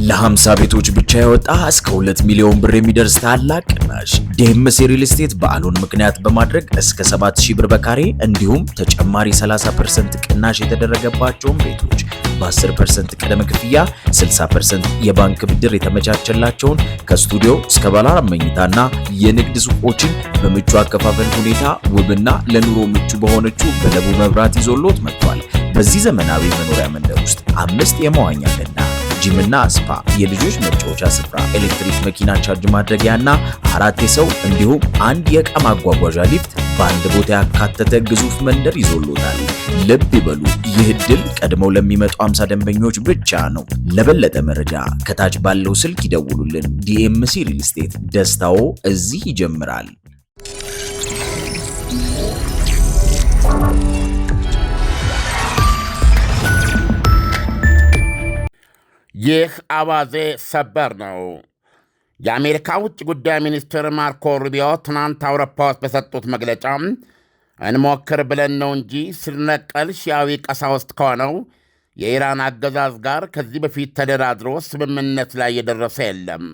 ለ50 ቤቶች ብቻ ያወጣ እስከ 2 ሚሊዮን ብር የሚደርስ ታላቅ ቅናሽ። ዲኤምሲ ሪል ስቴት በዓሉን ምክንያት በማድረግ እስከ 7000 ብር በካሬ እንዲሁም ተጨማሪ 30% ቅናሽ የተደረገባቸውን ቤቶች በ10% ቅድመ ክፍያ 60% የባንክ ብድር የተመቻቸላቸውን ከስቱዲዮ እስከ ባለ 4 መኝታና የንግድ ሱቆችን በምቹ አከፋፈል ሁኔታ ውብና ለኑሮ ምቹ በሆነችው በለቡ መብራት ይዞሎት መጥቷል። በዚህ ዘመናዊ መኖሪያ መንደር ውስጥ 5 የመዋኛ ገንዳ፣ ጂምና ስፓ፣ የልጆች መጫወቻ ስፍራ፣ ኤሌክትሪክ መኪና ቻርጅ ማድረጊያና 4 የሰው እንዲሁም 1 የዕቃ ማጓጓዣ ሊፍት በአንድ ቦታ ያካተተ ግዙፍ መንደር ይዞሎታል። ልብ ይበሉ፣ ይህ ዕድል ቀድመው ለሚመጡ 50 ደንበኞች ብቻ ነው። ለበለጠ መረጃ ከታች ባለው ስልክ ይደውሉልን። ዲኤምሲ ሪል ስቴት፣ ደስታዎ እዚህ ይጀምራል። ይህ አዋዜ ሰበር ነው። የአሜሪካ ውጭ ጉዳይ ሚኒስትር ማርኮ ሩቢዮ ትናንት አውሮፓ ውስጥ በሰጡት መግለጫ እንሞክር ብለን ነው እንጂ ስር ነቀል ሺዓዊ ቀሳውስት ከሆነው የኢራን አገዛዝ ጋር ከዚህ በፊት ተደራድሮ ስምምነት ላይ የደረሰ የለም፣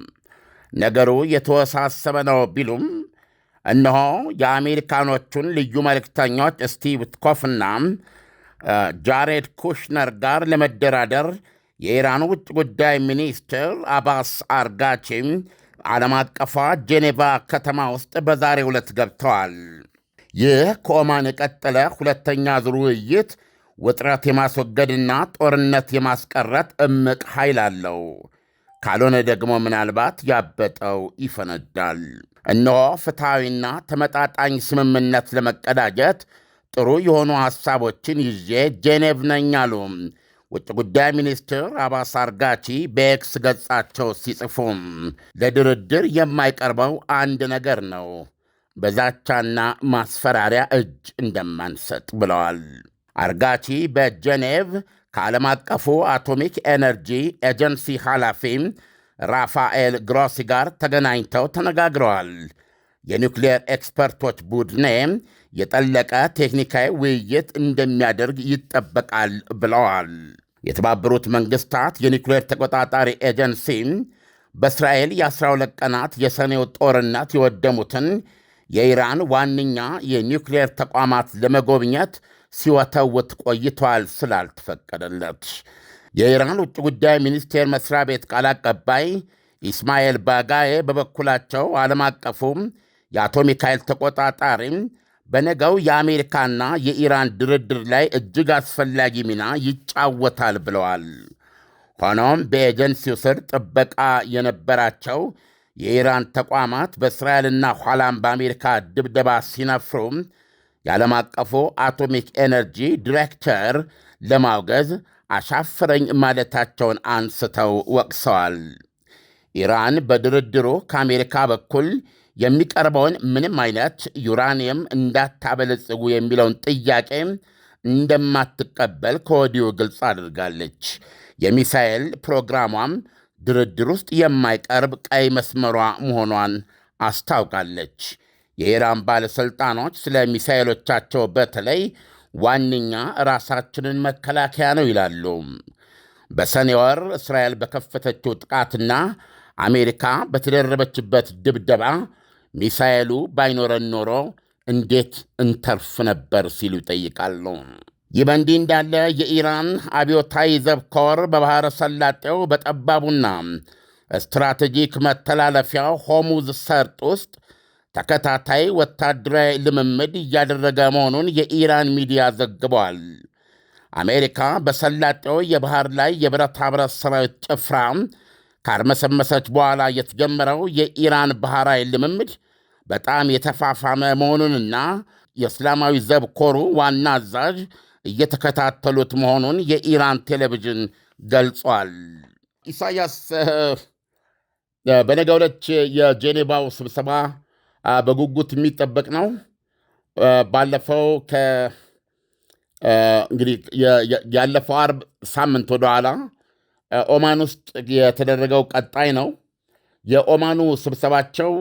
ነገሩ የተወሳሰበ ነው ቢሉም እነሆ የአሜሪካኖቹን ልዩ መልእክተኞች ስቲቭ ዊትኮፍና ጃሬድ ኩሽነር ጋር ለመደራደር የኢራን ውጭ ጉዳይ ሚኒስትር አባስ አርጋቺም ዓለም አቀፏ ጄኔቫ ከተማ ውስጥ በዛሬው ዕለት ገብተዋል። ይህ ከኦማን የቀጠለ ሁለተኛ ዙር ውይይት ውጥረት የማስወገድና ጦርነት የማስቀረት እምቅ ኃይል አለው። ካልሆነ ደግሞ ምናልባት ያበጠው ይፈነዳል። እነሆ ፍትሐዊና ተመጣጣኝ ስምምነት ለመቀዳጀት ጥሩ የሆኑ ሐሳቦችን ይዤ ጄኔቭ ነኝ አሉ ውጭ ጉዳይ ሚኒስትር አባስ አርጋቺ በኤክስ ገጻቸው ሲጽፉም ለድርድር የማይቀርበው አንድ ነገር ነው፣ በዛቻና ማስፈራሪያ እጅ እንደማንሰጥ ብለዋል። አርጋቺ በጄኔቭ ከዓለም አቀፉ አቶሚክ ኤነርጂ ኤጀንሲ ኃላፊ ራፋኤል ግሮሲ ጋር ተገናኝተው ተነጋግረዋል። የኒውክሌር ኤክስፐርቶች ቡድኔ የጠለቀ ቴክኒካዊ ውይይት እንደሚያደርግ ይጠበቃል ብለዋል። የተባበሩት መንግሥታት የኒውክሌር ተቆጣጣሪ ኤጀንሲ በእስራኤል የ12 ቀናት የሰኔው ጦርነት የወደሙትን የኢራን ዋነኛ የኒውክሌር ተቋማት ለመጎብኘት ሲወተውት ቆይቷል ስላልተፈቀደለት የኢራን ውጭ ጉዳይ ሚኒስቴር መሥሪያ ቤት ቃል አቀባይ ኢስማኤል ባጋዬ በበኩላቸው ዓለም አቀፉም የአቶሚክ ኃይል ተቆጣጣሪም በነገው የአሜሪካና የኢራን ድርድር ላይ እጅግ አስፈላጊ ሚና ይጫወታል ብለዋል። ሆኖም በኤጀንሲው ስር ጥበቃ የነበራቸው የኢራን ተቋማት በእስራኤልና ኋላም በአሜሪካ ድብደባ ሲነፍሩም የዓለም አቀፉ አቶሚክ ኤነርጂ ዲሬክተር ለማውገዝ አሻፍረኝ ማለታቸውን አንስተው ወቅሰዋል። ኢራን በድርድሩ ከአሜሪካ በኩል የሚቀርበውን ምንም አይነት ዩራኒየም እንዳታበለጽጉ የሚለውን ጥያቄ እንደማትቀበል ከወዲሁ ግልጽ አድርጋለች። የሚሳኤል ፕሮግራሟም ድርድር ውስጥ የማይቀርብ ቀይ መስመሯ መሆኗን አስታውቃለች። የኢራን ባለሥልጣኖች ስለ ሚሳኤሎቻቸው በተለይ ዋነኛ ራሳችንን መከላከያ ነው ይላሉ። በሰኔ ወር እስራኤል በከፈተችው ጥቃትና አሜሪካ በተደረበችበት ድብደባ ሚሳኤሉ ባይኖረን ኖሮ እንዴት እንተርፍ ነበር ሲሉ ይጠይቃሉ። ይህ በእንዲህ እንዳለ የኢራን አብዮታዊ ዘብ ኮር በባሕረ ሰላጤው በጠባቡና ስትራቴጂክ መተላለፊያው ሆሙዝ ሰርጥ ውስጥ ተከታታይ ወታደራዊ ልምምድ እያደረገ መሆኑን የኢራን ሚዲያ ዘግበዋል። አሜሪካ በሰላጤው የባሕር ላይ የብረታ ብረት ሠራዊት ጭፍራ ካርመሰመሰች በኋላ የተጀመረው የኢራን ባሕር ኃይል ልምምድ በጣም የተፋፋመ መሆኑንና የእስላማዊ ዘብ ኮሩ ዋና አዛዥ እየተከታተሉት መሆኑን የኢራን ቴሌቪዥን ገልጿል። ኢሳያስ በነገው ዕለት የጄኔቫው ስብሰባ በጉጉት የሚጠበቅ ነው። ባለፈው እንግዲህ ያለፈው አርብ ሳምንት ወደኋላ ኦማን ውስጥ የተደረገው ቀጣይ ነው። የኦማኑ ስብሰባቸው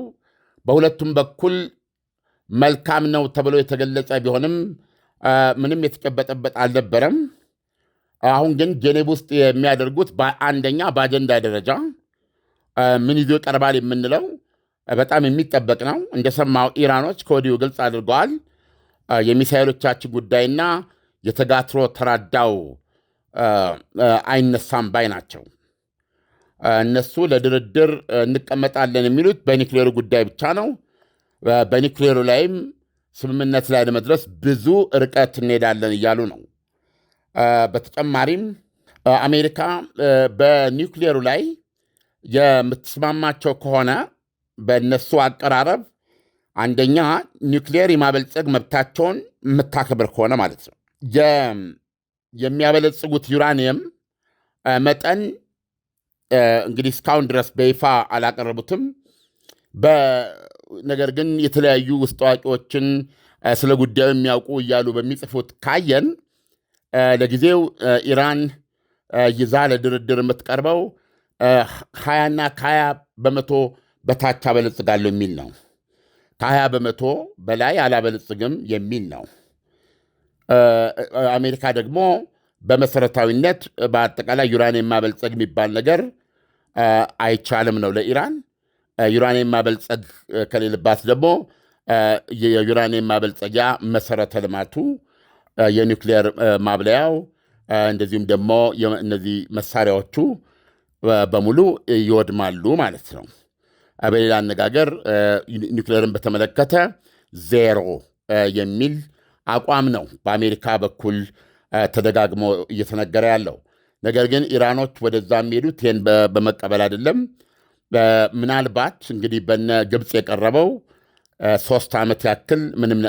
በሁለቱም በኩል መልካም ነው ተብሎ የተገለጸ ቢሆንም ምንም የተጨበጠበት አልነበረም። አሁን ግን ጄኔቭ ውስጥ የሚያደርጉት አንደኛ በአጀንዳ ደረጃ ምን ይዞ ይቀርባል የምንለው በጣም የሚጠበቅ ነው። እንደሰማው ኢራኖች ከወዲሁ ግልጽ አድርገዋል። የሚሳኤሎቻችን ጉዳይና የተጋትሮ ተራዳው አይነሳም ባይ ናቸው። እነሱ ለድርድር እንቀመጣለን የሚሉት በኒክሌሩ ጉዳይ ብቻ ነው። በኒክሌሩ ላይም ስምምነት ላይ ለመድረስ ብዙ ርቀት እንሄዳለን እያሉ ነው። በተጨማሪም አሜሪካ በኒክሌሩ ላይ የምትስማማቸው ከሆነ በእነሱ አቀራረብ አንደኛ ኒክሌር የማበልጸግ መብታቸውን የምታከብር ከሆነ ማለት ነው። የሚያበለጽጉት ዩራኒየም መጠን እንግዲህ እስካሁን ድረስ በይፋ አላቀረቡትም። ነገር ግን የተለያዩ ውስጥ አዋቂዎችን ስለ ጉዳዩ የሚያውቁ እያሉ በሚጽፉት ካየን ለጊዜው ኢራን ይዛ ለድርድር የምትቀርበው 20ና ከ20 በመቶ በታች አበለጽጋለሁ የሚል ነው። ከ20 በመቶ በላይ አላበለጽግም የሚል ነው። አሜሪካ ደግሞ በመሰረታዊነት በአጠቃላይ ዩራኒየም ማበልጸግ የሚባል ነገር አይቻልም ነው ለኢራን። ዩራኒየም ማበልጸግ ከሌለባት ደግሞ የዩራኒየም ማበልጸጊያ መሰረተ ልማቱ የኒውክሊየር ማብለያው እንደዚሁም ደግሞ እነዚህ መሳሪያዎቹ በሙሉ ይወድማሉ ማለት ነው። በሌላ አነጋገር ኒውክሊየርን በተመለከተ ዜሮ የሚል አቋም ነው በአሜሪካ በኩል ተደጋግሞ እየተነገረ ያለው። ነገር ግን ኢራኖች ወደዛ የሚሄዱት ይህን በመቀበል አይደለም። ምናልባት እንግዲህ በነ ግብፅ የቀረበው 3 ዓመት ያክል ምንም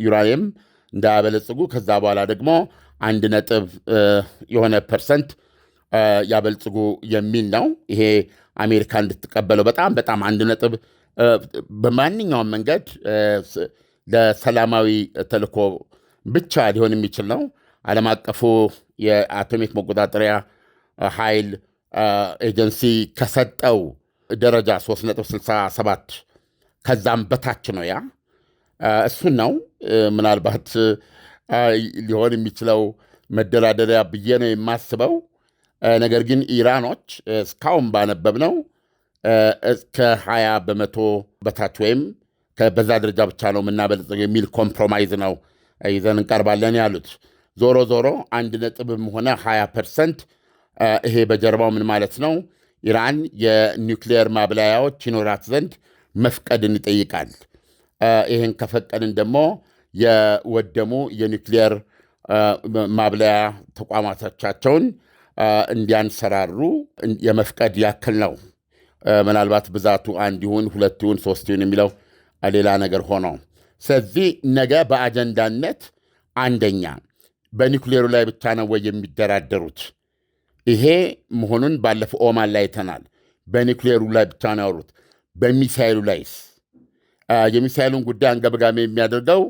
ዩራኒየም እንዳያበለጽጉ ከዛ በኋላ ደግሞ 1% ያበልጽጉ የሚል ነው። ይሄ አሜሪካ እንድትቀበለው በጣም 1 በማንኛውም መንገድ ለሰላማዊ ተልእኮ ብቻ ሊሆን የሚችል ነው። ዓለም አቀፉ የአቶሚክ መቆጣጠሪያ ኃይል ኤጀንሲ ከሰጠው ደረጃ 3.67 ከዛም በታች ነው። ያ እሱን ነው ምናልባት ሊሆን የሚችለው መደራደሪያ ብዬ ነው የማስበው። ነገር ግን ኢራኖች እስካሁን ባነበብነው እስከ 20 በመቶ በታች ወይም በዛ ደረጃ ብቻ ነው የምናበለጽግ የሚል ኮምፕሮማይዝ ነው ይዘን እንቀርባለን ያሉት። ዞሮ 1 ሆነ 20%፣ ይሄ በጀርባው ምን ማለት ነው? ኢራን የኒውክሊየር ማብላያዎች ይኖራት ዘንድ መፍቀድን ይጠይቃል። ይህን ከፈቀድን ደግሞ የወደሙ የኒውክሊየር ማብላያ ተቋማቶቻቸውን እንዲያንሰራሩ የመፍቀድ ያክል ነው። ምናልባት ብዛቱ 1 ይሁን 2 ይሁን 3 ይሁን የሚለው ሌላ ነገር ሆኖ፣ ስለዚህ ነገ በአጀንዳነት አንደኛ በኒውክሌሩ ላይ ብቻ ነው ወይ የሚደራደሩት? ይሄ መሆኑን ባለፈው ኦማን ላይ አይተናል። በኒውክሌሩ ላይ ብቻ ነው ያወሩት። በሚሳይሉ ላይስ? የሚሳይሉን ጉዳይ አንገብጋሚ የሚያደርገው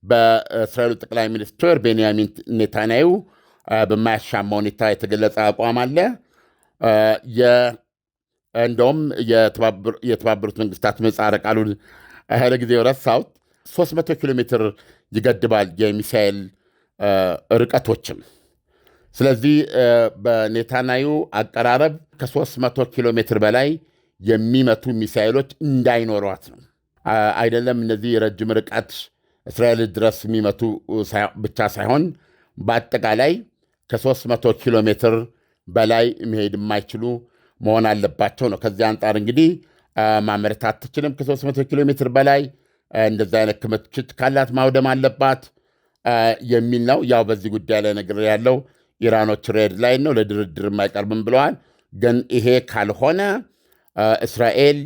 በእስራኤሉ ጠቅላይ ሚኒስትር ቤንያሚን ኔታንያሁ በማያሻማ ሁኔታ የተገለጸ አቋም አለ። እንደውም የተባበሩት መንግስታት ምህጻረ ቃሉን ለጊዜው ረሳሁት። 300 ኪሎ ሜትር ይገድባል የሚሳኤል ርቀቶችም። ስለዚህ በኔታንያሁ አቀራረብ ከ300 ኪሎ ሜትር በላይ የሚመቱ ሚሳኤሎች እንዳይኖሯት ነው። አይደለም እነዚህ የረጅም ርቀት እስራኤል ድረስ የሚመቱ ብቻ ሳይሆን በአጠቃላይ ከ300 ኪሎ ሜትር በላይ መሄድ የማይችሉ መሆን አለባቸው ነው። ከዚህ አንጻር እንግዲህ ማምረት አትችልም ከ300 ኪሎ ሜትር በላይ። እንደዚ አይነት ክምችት ካላት ማውደም አለባት የሚል ነው። ያው በዚህ ጉዳይ ላይ ነገር ያለው ኢራኖች ሬድ ላይ ነው፣ ለድርድር አይቀርብም ብለዋል። ግን ይሄ ካልሆነ እስራኤል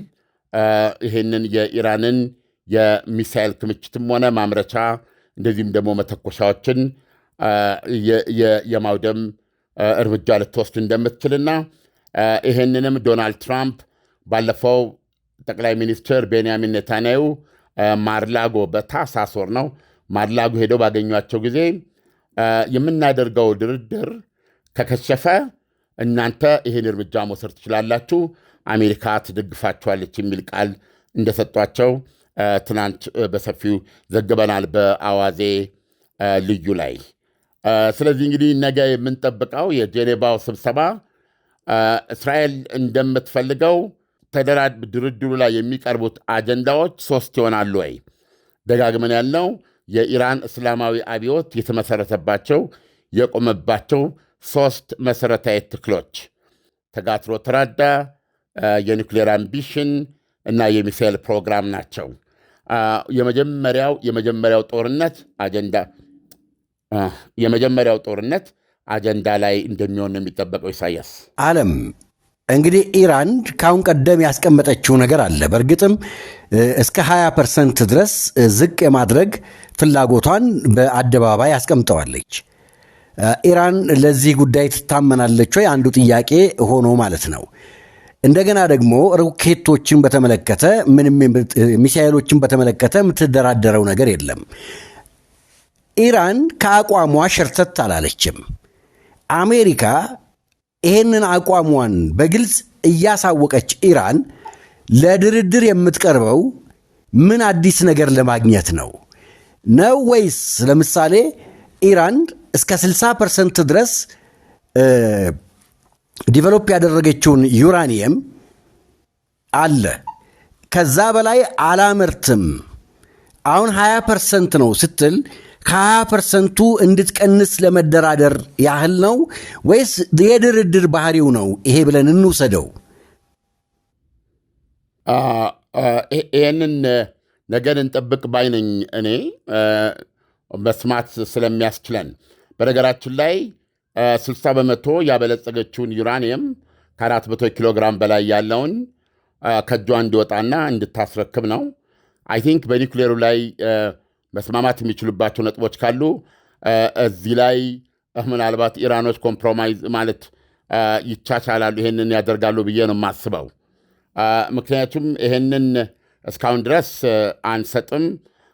ይሄንን የኢራንን የሚሳኤል ክምችትም ሆነ ማምረቻ እንደዚህም ደግሞ መተኮሻዎችን የማውደም እርምጃ ልትወስድ እንደምትችልና ይሄንንም ዶናልድ ትራምፕ ባለፈው ጠቅላይ ሚኒስትር ቤንያሚን ኔታንያሁ ማርላጎ በታህሳስ ወር ነው ማርላጎ ሄደው ባገኟቸው ጊዜ የምናደርገው ድርድር ከከሸፈ እናንተ ይህን እርምጃ መውሰድ ትችላላችሁ፣ አሜሪካ ትደግፋችኋለች የሚል ቃል እንደሰጧቸው ትናንት በሰፊው ዘግበናል በአዋዜ ልዩ ላይ። ስለዚህ እንግዲህ ነገ የምንጠብቀው የጄኔቫው ስብሰባ እስራኤል እንደምትፈልገው ድርድሩ ላይ የሚቀርቡት አጀንዳዎች 3 ይሆናሉ ወይ? ደጋግመን ያልነው የኢራን እስላማዊ አብዮት የተመሠረተባቸው የቆመባቸው 3 መሠረታዊ ትክሎች ተጋትሮ ተራዳ፣ የኒውክሌር አምቢሽን እና የሚሳኤል ፕሮግራም ናቸው። የመጀመሪያው ጦርነት አጀንዳ ላይ እንደሚሆን ነው የሚጠበቀው። ኢሳያስ ዓለም እንግዲህ ኢራን ካሁን ቀደም ያስቀመጠችው ነገር አለ። በእርግጥም እስከ 20% ድረስ ዝቅ የማድረግ ፍላጎቷን በአደባባይ አስቀምጠዋለች። ኢራን ለዚህ ጉዳይ ትታመናለች ወይ? አንዱ ጥያቄ ሆኖ ማለት ነው። እንደገና ደግሞ ሮኬቶችን በተመለከተ ምንም ሚሳኤሎችን በተመለከተ የምትደራደረው ነገር የለም። ኢራን ከአቋሟ ሸርተት አላለችም። አሜሪካ ይህንን አቋሟን በግልጽ እያሳወቀች ኢራን ለድርድር የምትቀርበው ምን አዲስ ነገር ለማግኘት ነው ወይስ ለምሳሌ ኢራን እስከ 60% ድረስ ዲቨሎፕ ያደረገችውን ዩራኒየም አለ ከዛ በላይ አላመርትም አሁን 20% ነው ስትል ከ20%ቱ እንድትቀንስ ለመደራደር ያህል ነው ወይስ የድርድር ባህሪው ነው ይሄ ብለን እንውሰደው? ይህንን ነገር እንጠብቅ ባይነኝ እኔ መስማት ስለሚያስችለን። በነገራችን ላይ 60% ያበለጸገችውን ዩራኒየም ከ400 ኪሎ ግራም በላይ ያለውን ከእጇ እንዲወጣና እንድታስረክብ ነው። አይ ቲንክ በኒውክሌሩ ላይ መስማማት የሚችሉባቸው ነጥቦች ካሉ እዚህ ላይ ምናልባት ኢራኖች ኮምፕሮማይዝ ማለት ይቻቻላሉ፣ ይሄንን ያደርጋሉ ብዬ ነው የማስበው። ምክንያቱም ይሄንን እስካሁን ድረስ አንሰጥም፣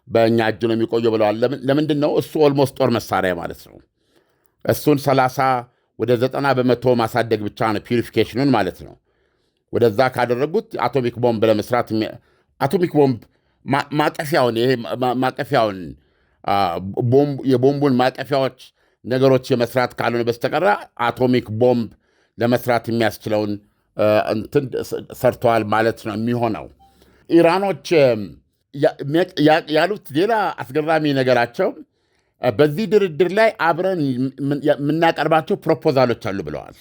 በእኛ እጅ ነው የሚቆየው ብለዋል። ለምንድን ነው? እሱ ኦልሞስት ጦር መሳሪያ ማለት ነው። እሱን 30 ወደ 90% ማሳደግ ብቻ ነው ፒሪፊኬሽኑን ማለት ነው። ወደዛ ካደረጉት አቶሚክ ቦምብ ለመስራት አቶሚክ ቦምብ ማቀፊያውን ይሄ ማቀፊያውን የቦምቡን ማቀፊያዎች ነገሮች የመስራት ካልሆነ በስተቀር አቶሚክ ቦምብ ለመስራት የሚያስችለውን እንትን ሰርተዋል ማለት ነው የሚሆነው። ኢራኖች ያሉት ሌላ አስገራሚ ነገራቸው በዚህ ድርድር ላይ አብረን የምናቀርባቸው ፕሮፖዛሎች አሉ ብለዋል።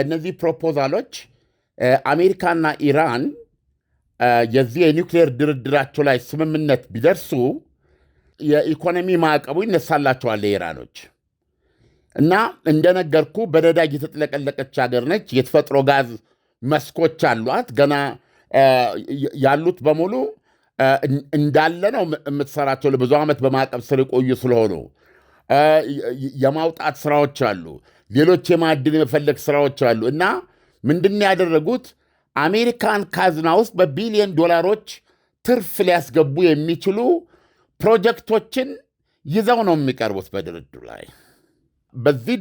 እነዚህ ፕሮፖዛሎች አሜሪካና ኢራን የዚህ የኒውክሌር ድርድራቸው ላይ ስምምነት ቢደርሱ የኢኮኖሚ ማዕቀቡ ይነሳላቸዋል የኢራኖች እና እንደነገርኩ በነዳጅ የተጥለቀለቀች ሀገር ነች። የተፈጥሮ ጋዝ መስኮች አሏት። ገና ያሉት በሙሉ እንዳለ ነው የምትሰራቸው። ለብዙ ዓመት በማዕቀብ ስር የቆዩ ስለሆኑ የማውጣት ስራዎች አሉ። ሌሎች የማዕድን የመፈለግ ስራዎች አሉ እና ምንድን ያደረጉት አሜሪካን ካዝና ውስጥ በቢሊዮን ዶላሮች ትርፍ ሊያስገቡ የሚችሉ ፕሮጀክቶችን ይዘው ነው የሚቀርቡት በድርድሩ ላይ። በዚህ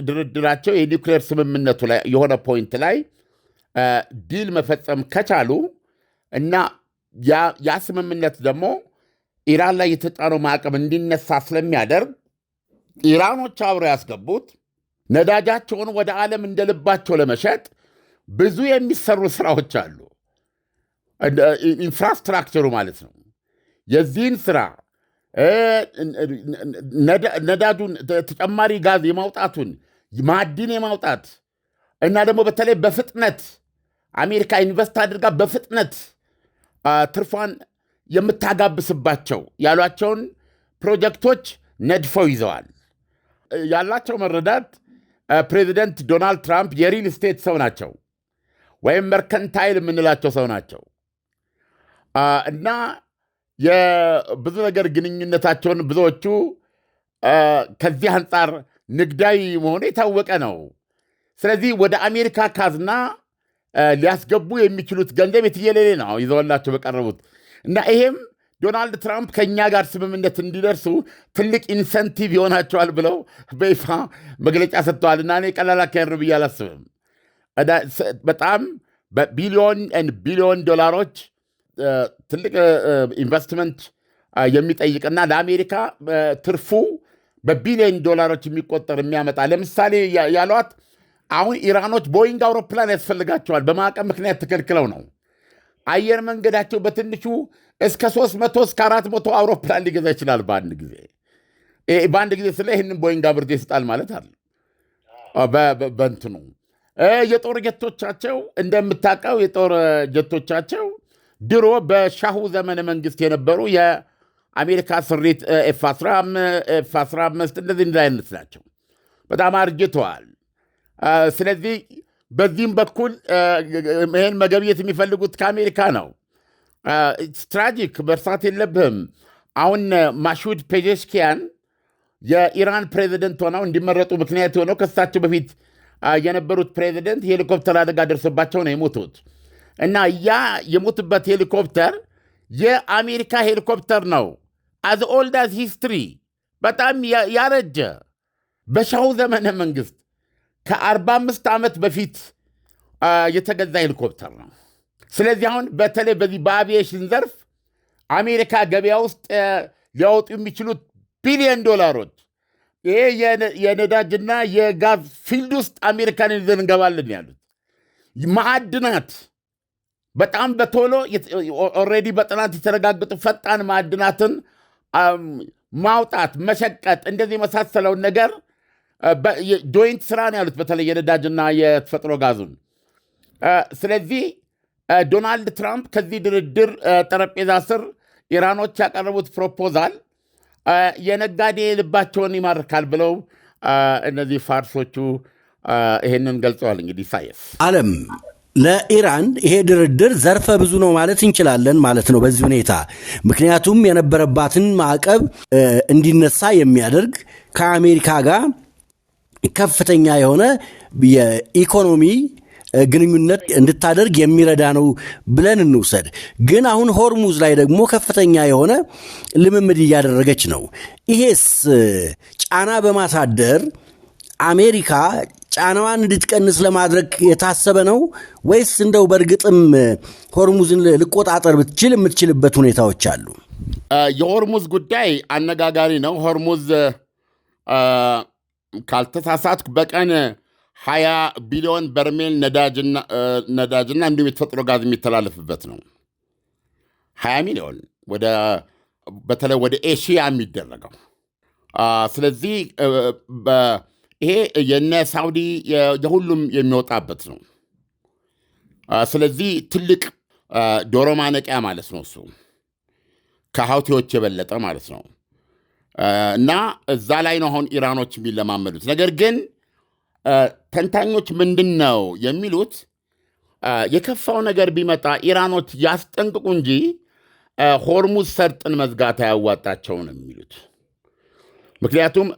ድርድራቸው የኒውክሌር ስምምነቱ ላይ የሆነ ፖይንት ላይ ዲል መፈጸም ከቻሉ እና ያ ስምምነት ደግሞ ኢራን ላይ የተጫነው ማዕቀብ እንዲነሳ ስለሚያደርግ ኢራኖች አብረው ያስገቡት ነዳጃቸውን ወደ ዓለም እንደልባቸው ለመሸጥ ብዙ የሚሰሩ ስራዎች አሉ። ኢንፍራስትራክቸሩ ማለት ነው። የዚህን ስራ ነዳጁን፣ ተጨማሪ ጋዝ የማውጣቱን፣ ማዕድን የማውጣት እና ደግሞ በተለይ በፍጥነት አሜሪካ ኢንቨስት አድርጋ በፍጥነት ትርፏን የምታጋብስባቸው ያሏቸውን ፕሮጀክቶች ነድፈው ይዘዋል። ያላቸው መረዳት ፕሬዚደንት ዶናልድ ትራምፕ የሪል ስቴት ሰው ናቸው ወይም መርከንታይል የምንላቸው ሰው ናቸው እና የብዙ ነገር ግንኙነታቸውን ብዙዎቹ ከዚህ አንጻር ንግዳዊ መሆኑ የታወቀ ነው። ስለዚህ ወደ አሜሪካ ካዝና ሊያስገቡ የሚችሉት ገንዘብ የትየሌሌ ነው ይዘውላቸው በቀረቡት እና ይሄም ዶናልድ ትራምፕ ከእኛ ጋር ስምምነት እንዲደርሱ ትልቅ ኢንሰንቲቭ ይሆናቸዋል ብለው በይፋ መግለጫ ሰጥተዋል እና እኔ ቀላል አካሄድ ብዬ አላስብም። በጣም በቢሊዮን ዶላሮች ትልቅ ኢንቨስትመንት የሚጠይቅና ለአሜሪካ ትርፉ በቢሊዮን ዶላሮች የሚቆጠር የሚያመጣ ለምሳሌ ያሏት አሁን ኢራኖች ቦይንግ አውሮፕላን ያስፈልጋቸዋል። በማዕቀብ ምክንያት ተከልክለው ነው። አየር መንገዳቸው በትንሹ እስከ 300 እስከ 400 አውሮፕላን ሊገዛ ይችላል በአንድ ጊዜ። በአንድ ጊዜ ስለ ይህንን ቦይንግ አብርቶ ይስጣል ማለት አለ። በእንትኑ የጦር ጀቶቻቸው እንደምታውቀው የጦር ጀቶቻቸው ድሮ በሻሁ ዘመነ መንግስት የነበሩ የአሜሪካ ስሪት ኤፍ-15 እንደዚህ አይነት ናቸው። በጣም አርጅተዋል። ስለዚህ በዚህም በኩል ይህን መገብየት የሚፈልጉት ከአሜሪካ ነው። ስትራጂክ መርሳት የለብህም። አሁን ማሹድ ፔዜሽኪያን የኢራን ፕሬዚደንት ሆነው እንዲመረጡ ምክንያት የሆነው ከሳቸው በፊት የነበሩት ፕሬዚደንት ሄሊኮፕተር አደጋ ደርሶባቸው ነው የሞቱት እና ያ የሞቱበት ሄሊኮፕተር የአሜሪካ ሄሊኮፕተር ነው። አዝ ኦልድ አዝ ሂስትሪ በጣም ያረጀ በሻሁ ዘመነ መንግስት ከ45 ዓመት በፊት የተገዛ ሄሊኮፕተር ነው። ስለዚህ አሁን በተለይ በዚህ በአቪዬሽን ዘርፍ አሜሪካ ገበያ ውስጥ ሊያወጡ የሚችሉት ቢሊዮን ዶላሮች ይሄ የነዳጅና የጋዝ ፊልድ ውስጥ አሜሪካን ይዘን እንገባለን ያሉት ማዕድናት በጣም በቶሎ ኦልሬዲ በጥናት የተረጋገጡ ፈጣን ማዕድናትን ማውጣት፣ መሸቀጥ እንደዚህ የመሳሰለውን ነገር ጆይንት ስራ ነው ያሉት፣ በተለይ የነዳጅና የተፈጥሮ ጋዙን። ስለዚህ ዶናልድ ትራምፕ ከዚህ ድርድር ጠረጴዛ ስር ኢራኖች ያቀረቡት ፕሮፖዛል የነጋዴ ልባቸውን ይማርካል ብለው እነዚህ ፋርሶቹ ይሄንን ገልጸዋል። እንግዲህ ኢሳያስ ዓለም ለኢራን ይሄ ድርድር ዘርፈ ብዙ ነው ማለት እንችላለን ማለት ነው በዚህ ሁኔታ። ምክንያቱም የነበረባትን ማዕቀብ እንዲነሳ የሚያደርግ ከአሜሪካ ጋር ከፍተኛ የሆነ የኢኮኖሚ ግንኙነት እንድታደርግ የሚረዳ ነው ብለን እንውሰድ። ግን አሁን ሆርሙዝ ላይ ደግሞ ከፍተኛ የሆነ ልምምድ እያደረገች ነው። ይሄስ ጫና በማሳደር አሜሪካ ጫናዋን እንድትቀንስ ለማድረግ የታሰበ ነው ወይስ እንደው በእርግጥም ሆርሙዝን ልቆጣጠር ብትችል የምትችልበት ሁኔታዎች አሉ? የሆርሙዝ ጉዳይ አነጋጋሪ ነው። ሆርሙዝ ካልተሳሳትኩ በቀን 20 ቢሊዮን በርሜል ነዳጅና እንዲሁም የተፈጥሮ ጋዝ የሚተላለፍበት ነው። 20 ሚሊዮን በተለይ ወደ ኤሽያ የሚደረገው። ስለዚህ ይሄ የነ ሳውዲ የሁሉም የሚወጣበት ነው። ስለዚህ ትልቅ ዶሮ ማነቂያ ማለት ነው እሱ ከሀውቲዎች የበለጠ ማለት ነው። እና እዛ ላይ ነው አሁን ኢራኖች የሚለማመዱት። ነገር ግን ተንታኞች ምንድን ነው የሚሉት? የከፋው ነገር ቢመጣ ኢራኖች ያስጠንቅቁ እንጂ ሆርሙዝ ሰርጥን መዝጋት አያዋጣቸው ነው የሚሉት። ምክንያቱም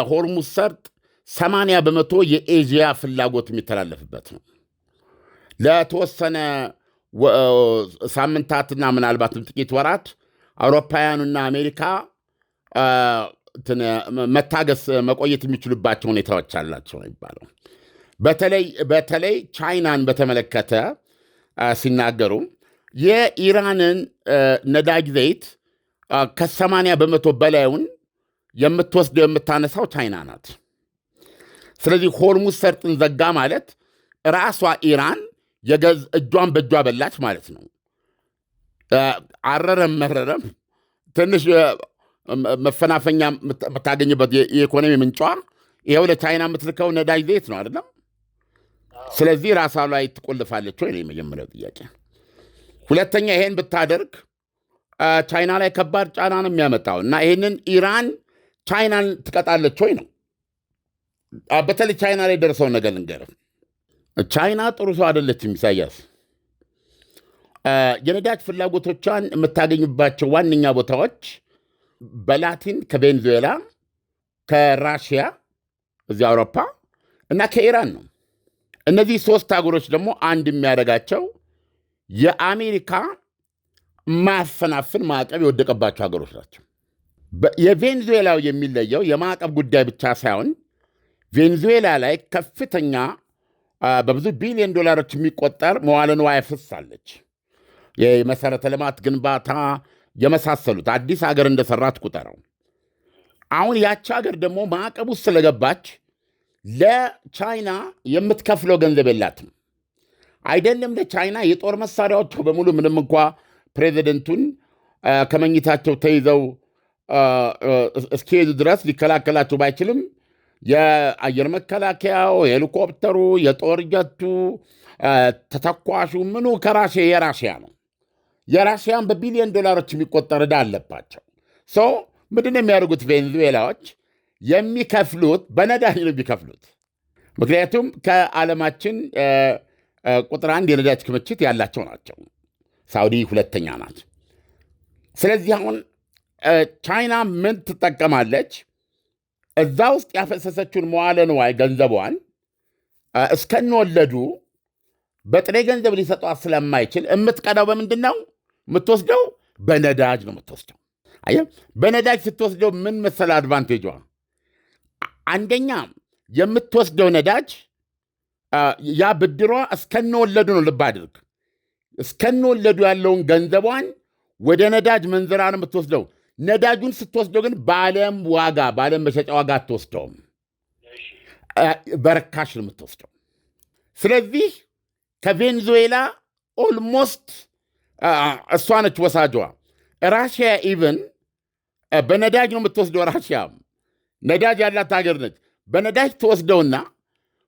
ሆርሙዝ ሰርጥ 80% የኤዥያ ፍላጎት የሚተላለፍበት ነው። ለተወሰነ ሳምንታትና ምናልባትም ጥቂት ወራት አውሮፓውያኑና አሜሪካ መታገስ መቆየት የሚችሉባቸው ሁኔታዎች አላቸው ነው የሚባለው። በተለይ ቻይናን በተመለከተ ሲናገሩ የኢራንን ነዳጅ ዘይት ከ80% በላዩን የምትወስደው የምታነሳው ቻይና ናት። ስለዚህ ሆርሙዝ ሰርጥን ዘጋ ማለት ራሷ ኢራን እጇን በእጇ በላች ማለት ነው። አረረም መረረም ትንሽ መፈናፈኛ የምታገኝበት የኢኮኖሚ ምንጯ ይኸው ለቻይና የምትልከው ነዳጅ ዘይት ነው አይደለም። ስለዚህ ራሷ ላይ ትቆልፋለች ወይ ነው የመጀመሪያው ጥያቄ። ሁለተኛ ይሄን ብታደርግ ቻይና ላይ ከባድ ጫና ነው የሚያመጣው እና ይሄንን ኢራን ቻይናን ትቀጣለች ወይ ነው። በተለይ ቻይና ላይ ደረሰውን ነገር ልንገርህ። ቻይና ጥሩ ሰው አይደለችም ኢሳያስ። የነዳጅ ፍላጎቶቿን የምታገኙባቸው ዋነኛ ቦታዎች በላቲን ከቬንዙዌላ፣ ከራሽያ እዚህ አውሮፓ እና ከኢራን ነው። እነዚህ ሶስት ሀገሮች ደግሞ አንድ የሚያደርጋቸው የአሜሪካ ማያፈናፍን ማዕቀብ የወደቀባቸው ሀገሮች ናቸው። የቬንዙዌላው የሚለየው የማዕቀብ ጉዳይ ብቻ ሳይሆን ቬንዙዌላ ላይ ከፍተኛ በብዙ ቢሊዮን ዶላሮች የሚቆጠር መዋለ ንዋይ አፍስሳለች። የመሠረተ ልማት ግንባታ የመሳሰሉት አዲስ ሀገር እንደሰራት ቁጠረው። አሁን ያቺ ሀገር ደግሞ ማዕቀብ ውስጥ ስለገባች ለቻይና የምትከፍለው ገንዘብ የላትም። አይደለም ለቻይና የጦር መሳሪያዎቹ በሙሉ ምንም እንኳ ፕሬዚደንቱን ከመኝታቸው ተይዘው እስኪሄዱ ድረስ ሊከላከላቸው ባይችልም የአየር መከላከያው፣ የሄሊኮፕተሩ፣ የጦር ጀቱ፣ ተተኳሹ ምኑ ከራሽያ የራሽያ ነው። የራሽያን በቢሊዮን ዶላሮች የሚቆጠር ዕዳ አለባቸው። ምንድን ነው የሚያደርጉት? ቬንዙዌላዎች የሚከፍሉት በነዳጅ ነው የሚከፍሉት። ምክንያቱም ከዓለማችን ቁጥር 1 የነዳጅ ክምችት ያላቸው ናቸው። ሳውዲ ሁለተኛ ናት። ስለዚህ አሁን ቻይና ምን ትጠቀማለች? እዛ ውስጥ ያፈሰሰችውን መዋለ ንዋይ ገንዘቧን እስከንወለዱ በጥሬ ገንዘብ ሊሰጧት ስለማይችል የምትቀዳው በምንድን ነው የምትወስደው? በነዳጅ ነው የምትወስደው። አየህ፣ በነዳጅ ስትወስደው ምን መሰለ አድቫንቴጇ? አንደኛ የምትወስደው ነዳጅ ያ ብድሯ እስከንወለዱ ነው። ልብ አድርግ፣ እስከንወለዱ ያለውን ገንዘቧን ወደ ነዳጅ መንዘራ ነው የምትወስደው። ነዳጁን ስትወስደው ግን በዓለም መሸጫ ዋጋ አትወስደውም፣ በርካሽ ነው የምትወስደው። ስለዚህ ከቬንዙዌላ ኦልሞስት እሷ ነች ወሳጇ። ራሽያ ኢቨን በነዳጅ ነው የምትወስደው። ራሽያ ነዳጅ ያላት ሀገር ነች። በነዳጅ ትወስደውና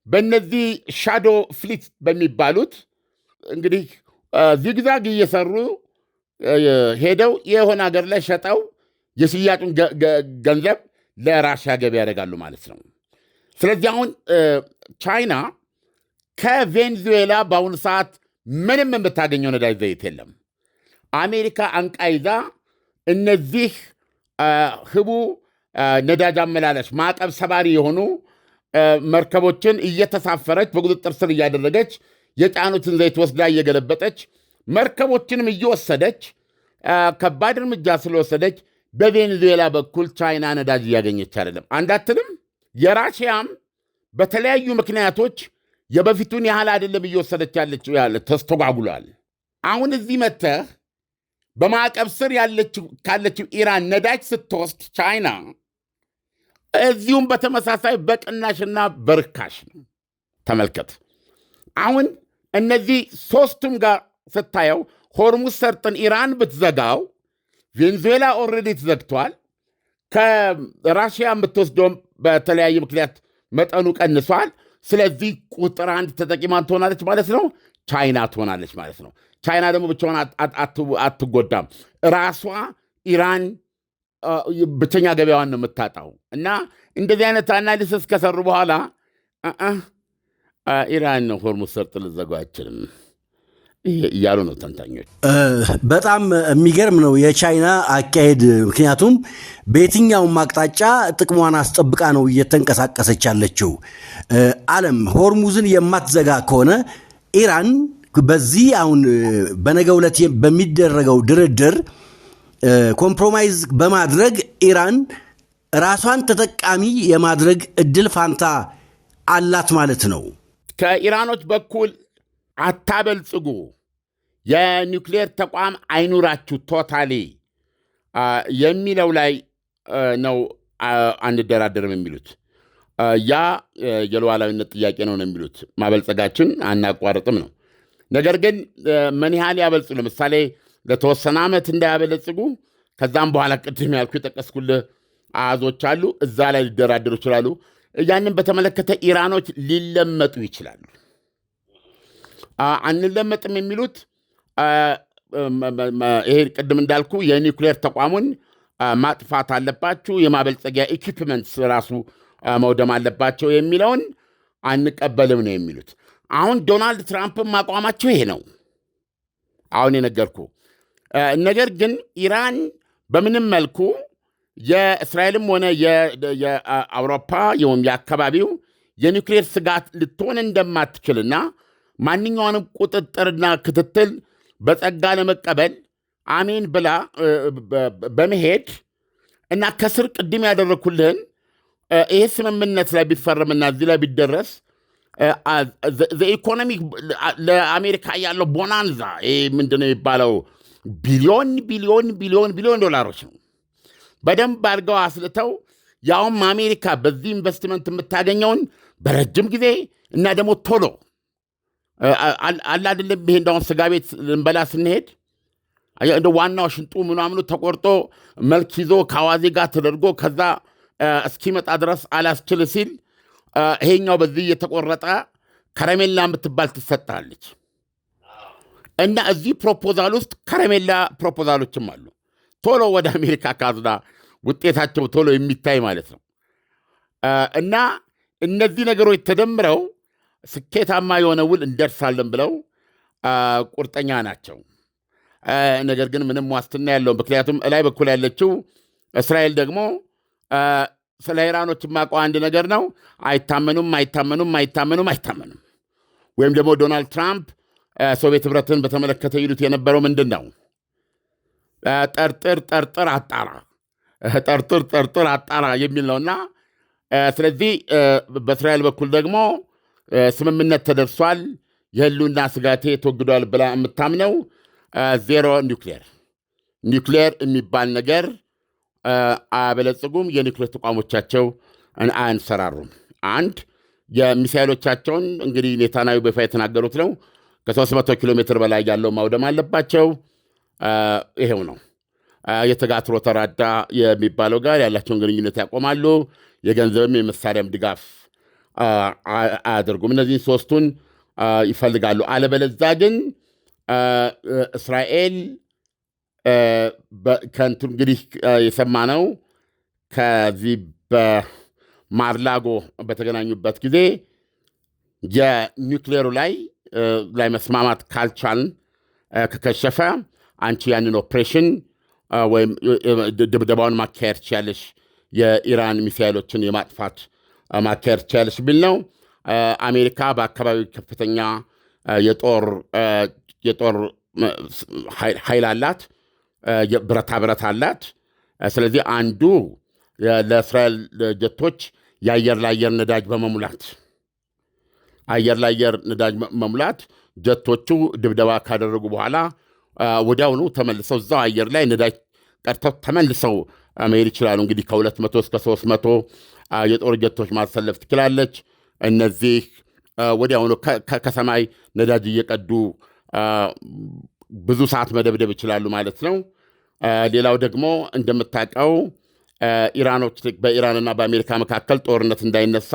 በእነዚህ ሻዶ ፍሊት በሚባሉት እንግዲህ ዚግዛግ እየሰሩ ሄደው የሆነ ሀገር ላይ ሸጠው የሽያጩን ገንዘብ ለራሽያ ገቢ ያደርጋሉ ማለት ነው። ስለዚህ አሁን ቻይና ከቬንዙዌላ በአሁኑ ሰዓት ምንም የምታገኘው ነዳጅ ዘይት የለም። አሜሪካ አንቃይዛ እነዚህ ህቡ ነዳጅ አመላለሽ ማዕቀብ ሰባሪ የሆኑ መርከቦችን እየተሳፈረች በቁጥጥር ስር እያደረገች የጫኑትን ዘይት ወስዳ እየገለበጠች መርከቦችንም እየወሰደች ከባድ እርምጃ ስለወሰደች በቬንዙዌላ በኩል ቻይና ነዳጅ እያገኘች አይደለም። አንዳትንም የራሽያም በተለያዩ ምክንያቶች የበፊቱን ያህል አይደለም እየወሰደች ያለ ተስተጓጉሏል። አሁን እዚህ መተህ በማዕቀብ ስር ካለችው ኢራን ነዳጅ ስትወስድ ቻይና እዚሁም በተመሳሳይ በቅናሽና በርካሽ ነው። ተመልከት። አሁን እነዚህ ሶስቱም ጋር ስታየው ሆርሙዝ ሰርጥን ኢራን ብትዘጋው ቬንዙዌላ ኦልሬዲ ተዘግቷል። ከራሽያ የምትወስደውም በተለያየ ምክንያት መጠኑ ቀንሷል። ስለዚህ ቁጥር 1 ተጠቂ ማን ትሆናለች ማለት ነው? ቻይና ትሆናለች ማለት ነው። ቻይና ደግሞ ብቻዋን አትጎዳም። ራሷ ኢራን ብቸኛ ገበያዋን ነው የምታጣው። እና እንደዚህ አይነት አናሊሲስ ከሰሩ በኋላ ኢራን ነው ሆርሙዝ ሰርጥ ልዘጋው አይችልም እያሉ ነው ተንታኞች። በጣም የሚገርም ነው የቻይና አካሄድ። ምክንያቱም በየትኛውም አቅጣጫ ጥቅሟን አስጠብቃ ነው እየተንቀሳቀሰች ያለችው። ዓለም ሆርሙዝን የማትዘጋ ከሆነ ኢራን በዚህ አሁን በነገው ዕለት በሚደረገው ድርድር ኮምፕሮማይዝ በማድረግ ኢራን ራሷን ተጠቃሚ የማድረግ እድል ፋንታ አላት ማለት ነው። ከኢራኖች በኩል አታበልጽጉ፣ የኒውክሌር ተቋም አይኑራችሁ ቶታሊ የሚለው ላይ ነው አንደራደርም የሚሉት። ያ የሉዓላዊነት ጥያቄ ነው የሚሉት። ማበልጸጋችን አናቋርጥም ነው። ነገር ግን ምን ያህል ያበልጽጉ? ለምሳሌ ለተወሰነ ዓመት እንዳያበለጽጉ፣ ከዛም በኋላ ቅድም ያልኩ የጠቀስኩልህ አሃዞች አሉ፣ እዛ ላይ ሊደራደሩ ይችላሉ። ያንን በተመለከተ ኢራኖች ሊለመጡ ይችላሉ። አንለመጥም የሚሉት ይሄ ቅድም እንዳልኩ የኒውክሌር ተቋሙን ማጥፋት አለባችሁ፣ የማበልጸጊያ ኢኩፕመንትስ ራሱ መውደም አለባቸው የሚለውን አንቀበልም ነው የሚሉት። አሁን ዶናልድ ትራምፕም አቋማቸው ይሄ ነው አሁን የነገርኩ። ነገር ግን ኢራን በምንም መልኩ የእስራኤልም ሆነ የአውሮፓ የአካባቢው የኒውክሌር ስጋት ልትሆን እንደማትችልና ማንኛውንም ቁጥጥርና ክትትል በጸጋ ለመቀበል አሜን ብላ በመሄድ እና ከስር ቅድም ያደረግኩልህን ይህ ስምምነት ላይ ቢፈረምና እዚህ ላይ ቢደረስ ኢኮኖሚ ለአሜሪካ ያለው ቦናንዛ ምንድነው የሚባለው ቢሊዮን ዶላሮች ነው። በደንብ አድርገው አስልተው ያውም አሜሪካ በዚህ ኢንቨስትመንት የምታገኘውን በረጅም ጊዜ እና ደግሞ ቶሎ አይደለም። ይሄ እንደውም ስጋ ቤት ልንበላ ስንሄድ እንደ ዋናው ሽንጡ ምናምኑ ተቆርጦ መልክ ይዞ ከአዋዜ ጋር ተደርጎ ከዛ እስኪመጣ ድረስ አላስችል ሲል ይሄኛው በዚህ የተቆረጠ ከረሜላ የምትባል ትሰጣለች። እና እዚህ ፕሮፖዛል ውስጥ ከረሜላ ፕሮፖዛሎችም አሉ። ቶሎ ወደ አሜሪካ ካዝና ውጤታቸው ቶሎ የሚታይ ማለት ነው። እና እነዚህ ነገሮች ተደምረው ስኬታማ የሆነ ውል እንደርሳለን ብለው ቁርጠኛ ናቸው። ነገር ግን ምንም ዋስትና ያለው፣ ምክንያቱም እላይ በኩል ያለችው እስራኤል ደግሞ ስለ ኢራኖች የማውቀው አንድ ነገር ነው፣ አይታመኑም። ወይም ደግሞ ዶናልድ ትራምፕ ሶቪየት ህብረትን በተመለከተ ይሉት የነበረው ምንድን ነው? ጠርጥር አጣራ የሚል ነውና ስለዚህ በእስራኤል በኩል ደግሞ ስምምነት ተደርሷል፣ የህልውና ስጋቴ ተወግዷል ብላ የምታምነው ዜሮ ኒውክሌር የሚባል ነገር አያበለጽጉም፣ የኒውክሌር ተቋሞቻቸው አያንሰራሩም። አንድ የሚሳይሎቻቸውን እንግዲህ ኔታንያሁ በይፋ የተናገሩት ነው፣ ከ300 ኪሎ ሜትር በላይ ያለው ማውደም አለባቸው። ይሄው ነው። የተጋትሮ ተራዳ የሚባለው ጋር ያላቸውን ግንኙነት ያቆማሉ። የገንዘብም የመሳሪያም ድጋፍ አያደርጉም። እነዚህን ሶስቱን ይፈልጋሉ። አለበለዛ ግን እስራኤል ከንቱ እንግዲህ የሰማነው ከዚህ በማርላጎ በተገናኙበት ጊዜ የኒውክሌሩ ላይ መስማማት ካልቻልን ከከሸፈ አንቺ ያንን ኦፕሬሽን ወይም ድብደባውን ማካሄድ ትችያለሽ፣ የኢራን ሚሳይሎችን የማጥፋት ማካሄድ ትችያለሽ ቢል ነው። አሜሪካ በአካባቢው ከፍተኛ የጦር ኃይል አላት፣ ብረት አላት። ስለዚህ አንዱ ለእስራኤል ጀቶች የአየር ለአየር ነዳጅ መሙላት ጀቶቹ ድብደባ ካደረጉ በኋላ ወዲያውኑ ተመልሰው እዛው አየር ላይ ነዳጅ ቀርተው ተመልሰው መሄድ ይችላሉ። እንግዲህ ከ200 እስከ 300 የጦር ጀቶች ማሰለፍ ትችላለች። እነዚህ ወዲያውኑ ከሰማይ ነዳጅ እየቀዱ ብዙ ሰዓት መደብደብ ይችላሉ ማለት ነው። ሌላው ደግሞ እንደምታውቀው ኢራኖች በኢራንና በአሜሪካ መካከል ጦርነት እንዳይነሳ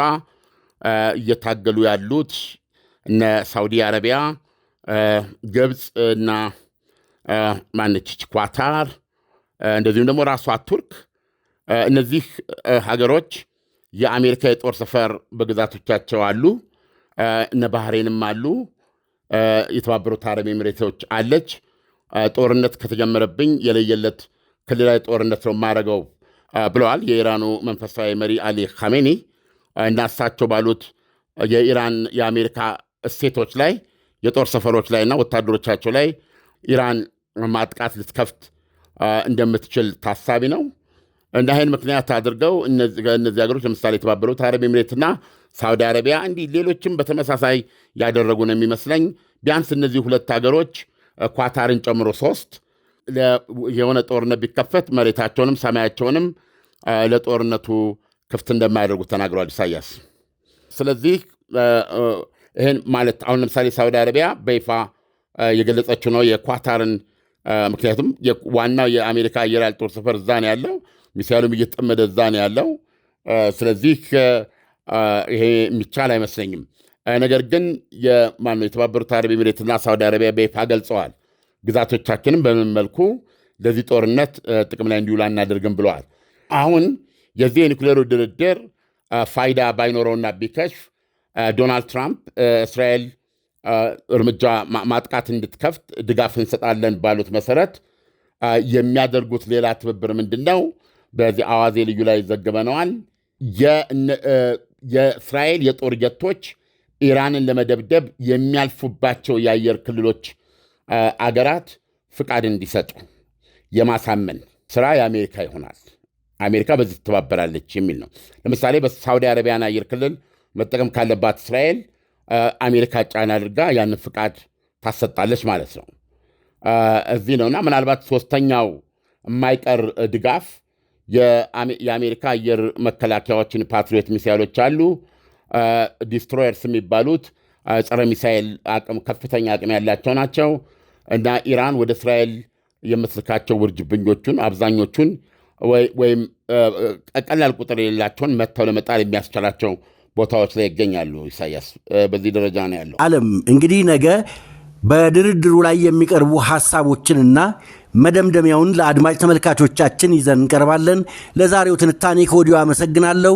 እየታገሉ ያሉት እነ ሳውዲ አረቢያ፣ ግብፅ እና ማነች ኳታር፣ እንደዚሁም ደግሞ ራሷ ቱርክ፣ እነዚህ ሀገሮች የአሜሪካ የጦር ሰፈር በግዛቶቻቸው አሉ። እነ ባህሬንም አሉ። የተባበሩት አረብ ኤሚሬቶች አለች። ጦርነት ከተጀመረብኝ የለየለት ክልላዊ ጦርነት ነው የማደርገው ብለዋል የኢራኑ መንፈሳዊ መሪ አሊ ኻሜኒ። እና እሳቸው ባሉት የኢራን የአሜሪካ እሴቶች ላይ የጦር ሰፈሮች ላይ እና ወታደሮቻቸው ላይ ኢራን ማጥቃት ልትከፍት እንደምትችል ታሳቢ ነው። እና ይህን ምክንያት አድርገው እነዚህ ሀገሮች ለምሳሌ የተባበሩት አረብ ኤሚሬትና ሳውዲ አረቢያ እንዲህ ሌሎችም በተመሳሳይ ያደረጉ ነው የሚመስለኝ። ቢያንስ እነዚህ ሁለት ሀገሮች ኳታርን ጨምሮ 3 የሆነ ጦርነት ቢከፈት መሬታቸውንም ሰማያቸውንም ለጦርነቱ ክፍት እንደማያደርጉ ተናግረዋል ኢሳያስ። ስለዚህ ይህን ማለት አሁን ለምሳሌ ሳውዲ አረቢያ በይፋ የገለጸችው ነው የኳታርን፣ ምክንያቱም ዋናው የአሜሪካ አየር ኃይል ጦር ሰፈር እዛ ነው ያለው፣ ሚሳይሉም እየተጠመደ እዛ ነው ያለው። ስለዚህ ይሄ የሚቻል አይመስለኝም። ነገር ግን የተባበሩት አረብ ኤሚሬትና ሳውዲ አረቢያ በይፋ ገልጸዋል። ግዛቶቻችንም በምን መልኩ ለዚህ ጦርነት ጥቅም ላይ እንዲውል አናደርግም ብለዋል። አሁን የዚህ የኒውክሌሩ ድርድር ፋይዳ ባይኖረውና ቢከሽፍ ዶናልድ ትራምፕ እስራኤል እርምጃ ማጥቃት እንድትከፍት ድጋፍ እንሰጣለን ባሉት መሰረት የሚያደርጉት ሌላ ትብብር ምንድን ነው? በዚህ አዋዜ ልዩ ላይ ዘግበነዋል። የእስራኤል የጦር ጀቶች ኢራንን ለመደብደብ የሚያልፉባቸው የአየር ክልሎች አገራት ፍቃድ እንዲሰጡ የማሳመን ስራ የአሜሪካ ይሆናል። አሜሪካ በዚህ ትተባበራለች የሚል ነው። ለምሳሌ በሳውዲ አረቢያን አየር ክልል መጠቀም ካለባት እስራኤል አሜሪካ ጫና አድርጋ ያንን ፍቃድ ታሰጣለች ማለት ነው። እዚህ ነውና ምናልባት ሶስተኛው የማይቀር ድጋፍ የአሜሪካ አየር መከላከያዎችን ፓትሪዮት ሚሳይሎች አሉ። ዲስትሮየርስ የሚባሉት ጸረ ሚሳይል አቅም ከፍተኛ አቅም ያላቸው ናቸው እና ኢራን ወደ እስራኤል የምትልካቸው ውርጅብኞቹን አብዛኞቹን ወይም ቀላል ቁጥር የሌላቸውን መጥተው ለመጣል የሚያስችላቸው ቦታዎች ላይ ይገኛሉ። ኢሳያስ በዚህ ደረጃ ነው ያለው። ዓለም እንግዲህ ነገ በድርድሩ ላይ የሚቀርቡ ሐሳቦችንና መደምደሚያውን ለአድማጭ ተመልካቾቻችን ይዘን እንቀርባለን። ለዛሬው ትንታኔ ከወዲሁ አመሰግናለሁ።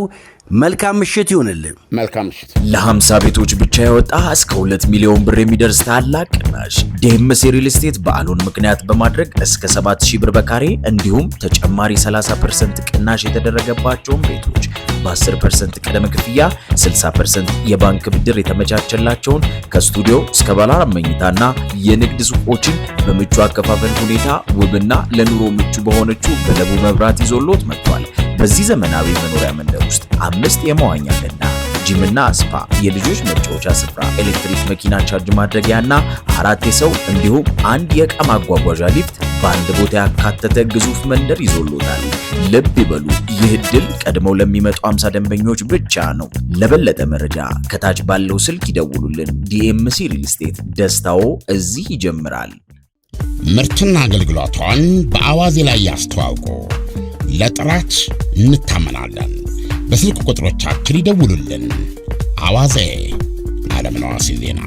መልካም ምሽት ይሁንልን። መልካም ምሽት። ለ50 ቤቶች ብቻ የወጣ እስከ 2 ሚሊዮን ብር የሚደርስ ታላቅ ቅናሽ ዴምሲ ሪል ስቴት በዓሉን ምክንያት በማድረግ እስከ 7000 ብር በካሬ እንዲሁም ተጨማሪ 30% ቅናሽ የተደረገባቸውን ቤቶች በ10% ቅድመ ክፍያ 60% የባንክ ብድር የተመቻቸላቸውን ከስቱዲዮ እስከ ባለ 4 መኝታና የንግድ ሱቆችን በምቹ አከፋፈል ሁኔታ ውብና ለኑሮ ምቹ በሆነችው በለቡ መብራት ይዞሎት መጥቷል። በዚህ ዘመናዊ መኖሪያ መንደር ውስጥ 5 የመዋኛ ገንዳ፣ ጂምና ስፓ፣ የልጆች መጫወቻ ስፍራ፣ ኤሌክትሪክ መኪና ቻርጅ ማድረጊያና 4 የሰው እንዲሁም 1 የዕቃ ማጓጓዣ ሊፍት በአንድ ቦታ ያካተተ ግዙፍ መንደር ይዞሎታል። ልብ ይበሉ፣ ይህ ዕድል ቀድመው ለሚመጡ 50 ደንበኞች ብቻ ነው። ለበለጠ መረጃ ከታች ባለው ስልክ ይደውሉልን። ዲኤምሲ ሪል ስቴት፣ ደስታው እዚህ ይጀምራል። ምርትና አገልግሎቷን በአዋዜ ላይ ያስተዋውቁ። ለጥራች እንታመናለን። በስልክ ቁጥሮቻችን ይደውሉልን። አዋዜ ዓለምነህ ዋሴ ዜና